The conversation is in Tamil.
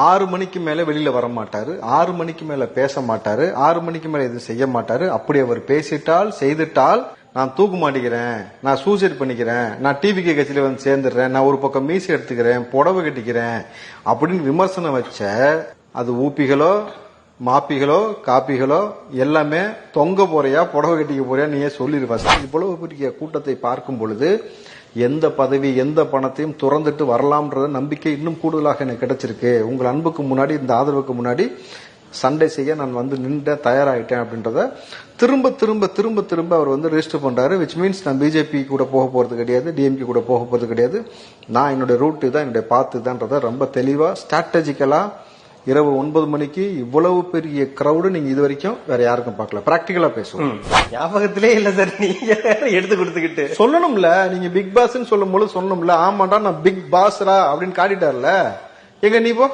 6 மணிக்கு மேல வெளியில வர மாட்டாரு, 6 மணிக்கு மேல பேச மாட்டாரு, 6 மணிக்கு மேல எதுவும் செய்ய மாட்டாரு. அப்படி அவர் பேசிட்டால் செய்துட்டால் நான் தூக்கு மாட்டிக்கிறேன், நான் சூசைட் பண்ணிக்கிறேன், நான் டிவிகே கட்சியில வந்து சேர்ந்துடுறேன், நான் ஒரு பக்கம் மீசி எடுத்துக்கிறேன், புடவை கட்டிக்கிறேன் அப்படின்னு விமர்சனம் வச்ச அது ஊப்பிகளோ மாப்பிகளோ காப்பிகளோ எல்லாமே தொங்க போறியா புடவை கட்டிக்க போறியா நீயே சொல்லிருவா. இவ்வளவு பெரிய கூட்டத்தை பார்க்கும் பொழுது எந்த பதவி எந்த பணத்தையும் துறந்துட்டு வரலாம்ன்ற நம்பிக்கை இன்னும் கூடுதலாக எனக்கு கிடைச்சிருக்கு. உங்கள் அன்புக்கு முன்னாடி இந்த ஆதரவுக்கு முன்னாடி சண்டை செய்ய நான் வந்து நின்ற தயாராயிட்டேன் அப்படின்றத திரும்ப திரும்ப திரும்ப திரும்ப அவர் வந்து ரெஜிஸ்டர் பண்றாரு. விச் மீன்ஸ் நான் பிஜேபி கூட போக போறது கிடையாது, டிஎம்கே கூட போக போறது கிடையாது, நான் என்னுடைய ரூட் தான், என்னுடைய பாத்து தான்றத ரொம்ப தெளிவா ஸ்ட்ராட்டஜிக்கலா இரவு 9 மணிக்கு இவ்வளவு பெரிய கிரௌடு நீங்க இது வரைக்கும் வேற யாருக்கும் பார்க்கல. பிராக்டிகலா பேசுவோம். ஞாபகத்திலே இல்ல சார், நீங்க எடுத்து கொடுத்துக்கிட்டு சொல்லணும்ல. நீங்க பிக் பாஸ் சொல்லும் போது சொல்லணும்ல, ஆமாண்டா நான் பிக் பாஸ்ரா அப்படின்னு காட்டிட்டார்ல. எங்க நீ போ.